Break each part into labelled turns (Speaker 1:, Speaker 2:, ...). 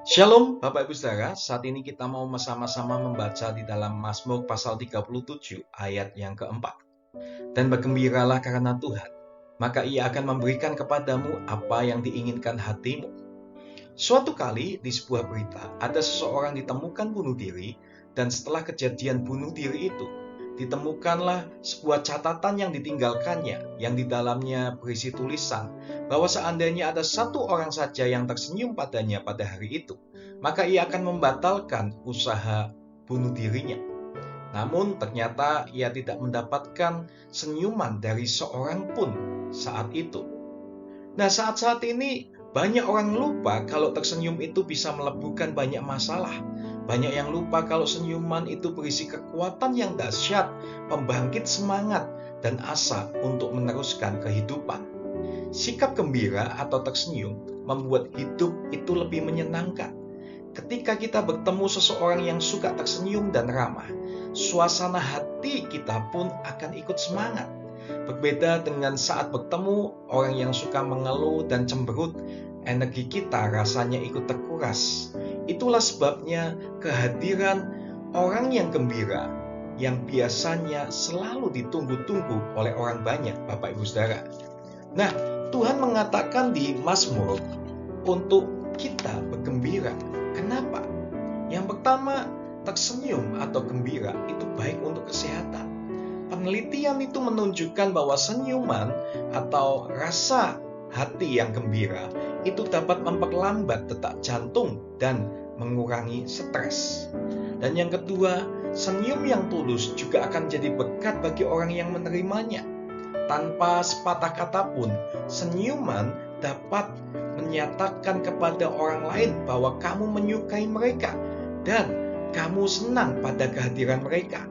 Speaker 1: Shalom Bapak Ibu Saudara, saat ini kita mau sama-sama membaca di dalam Mazmur pasal 37 ayat yang keempat. Dan bergembiralah karena Tuhan, maka Ia akan memberikan kepadamu apa yang diinginkan hatimu. Suatu kali di sebuah berita, ada seseorang ditemukan bunuh diri, dan setelah kejadian bunuh diri itu, ditemukanlah sebuah catatan yang ditinggalkannya, yang di dalamnya berisi tulisan bahwa seandainya ada satu orang saja yang tersenyum padanya pada hari itu, maka ia akan membatalkan usaha bunuh dirinya. Namun ternyata ia tidak mendapatkan senyuman dari seorang pun saat itu. Nah, saat-saat ini banyak orang lupa kalau tersenyum itu bisa meleburkan banyak masalah. Banyak yang lupa kalau senyuman itu berisi kekuatan yang dahsyat, pembangkit semangat, dan asa untuk meneruskan kehidupan. Sikap gembira atau tersenyum membuat hidup itu lebih menyenangkan. Ketika kita bertemu seseorang yang suka tersenyum dan ramah, suasana hati kita pun akan ikut semangat. Berbeda dengan saat bertemu orang yang suka mengeluh dan cemberut, energi kita rasanya ikut terkuras. Itulah sebabnya kehadiran orang yang gembira yang biasanya selalu ditunggu-tunggu oleh orang banyak, Bapak Ibu Saudara. Nah, Tuhan mengatakan di Mazmur untuk kita bergembira. Kenapa? Yang pertama, tersenyum atau gembira itu baik untuk kesehatan. Penelitian itu menunjukkan bahwa senyuman atau rasa hati yang gembira itu dapat memperlambat detak jantung dan mengurangi stres. Dan yang kedua, senyum yang tulus juga akan jadi berkat bagi orang yang menerimanya. Tanpa sepatah kata pun, senyuman dapat menyatakan kepada orang lain bahwa kamu menyukai mereka dan kamu senang pada kehadiran mereka.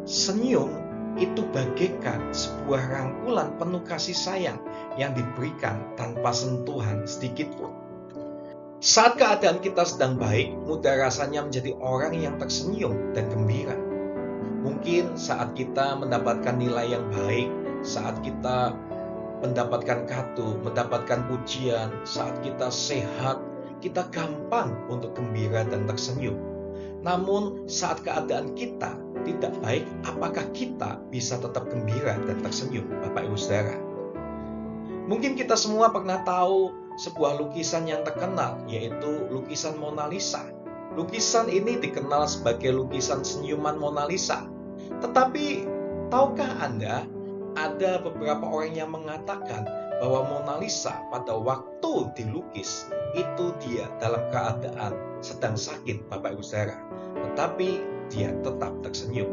Speaker 1: Senyum itu bagaikan sebuah rangkulan penuh kasih sayang yang diberikan tanpa sentuhan sedikit pun. Saat keadaan kita sedang baik, mudah rasanya menjadi orang yang tersenyum dan gembira. Mungkin saat kita mendapatkan nilai yang baik, saat kita mendapatkan kado, mendapatkan pujian, saat kita sehat, kita gampang untuk gembira dan tersenyum. Namun saat keadaan kita tidak baik, apakah kita bisa tetap gembira dan tersenyum, Bapak Ibu Saudara? Mungkin kita semua pernah tahu sebuah lukisan yang terkenal, yaitu lukisan Mona Lisa. Lukisan ini dikenal sebagai lukisan senyuman Mona Lisa. Tetapi, tahukah Anda, ada beberapa orang yang mengatakan bahwa Mona Lisa pada waktu dilukis, itu dia dalam keadaan sedang sakit, Bapak Ibu Saudara. Tetapi dia tetap tersenyum.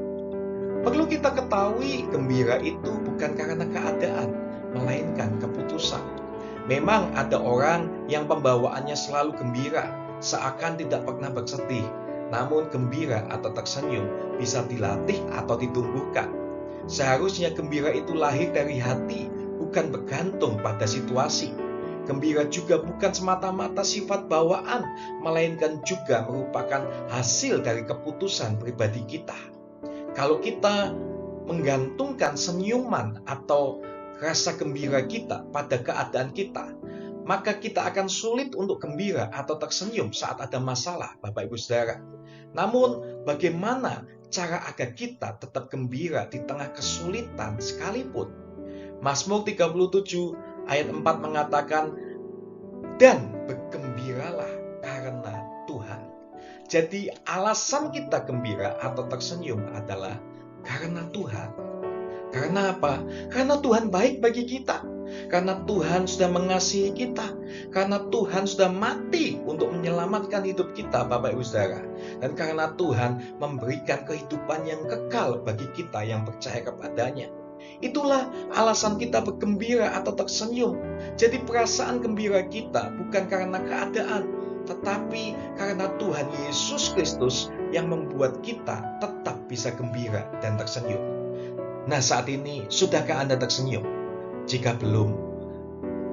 Speaker 1: Perlu kita ketahui, gembira itu bukan karena keadaan, melainkan keputusan. Memang ada orang yang pembawaannya selalu gembira, seakan tidak pernah bersedih. Namun gembira atau tersenyum bisa dilatih atau ditumbuhkan. Seharusnya gembira itu lahir dari hati, bukan bergantung pada situasi. Gembira juga bukan semata-mata sifat bawaan, melainkan juga merupakan hasil dari keputusan pribadi kita. Kalau kita menggantungkan senyuman atau rasa gembira kita pada keadaan kita, maka kita akan sulit untuk gembira atau tersenyum saat ada masalah, Bapak Ibu Saudara. Namun, bagaimana cara agar kita tetap gembira di tengah kesulitan sekalipun? Mazmur 37 ayat 4 mengatakan, dan bergembiralah karena Tuhan. Jadi alasan kita gembira atau tersenyum adalah karena Tuhan. Karena apa? Karena Tuhan baik bagi kita. Karena Tuhan sudah mengasihi kita. Karena Tuhan sudah mati untuk menyelamatkan hidup kita, Bapak Ibu Saudara. Dan karena Tuhan memberikan kehidupan yang kekal bagi kita yang percaya kepadanya. Itulah alasan kita bergembira atau tersenyum. Jadi perasaan gembira kita bukan karena keadaan, tetapi karena Tuhan Yesus Kristus yang membuat kita tetap bisa gembira dan tersenyum. Nah, saat ini sudahkah Anda tersenyum? Jika belum,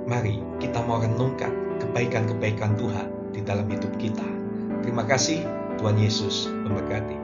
Speaker 1: mari kita mau renungkan kebaikan-kebaikan Tuhan di dalam hidup kita. Terima kasih, Tuhan Yesus memberkati.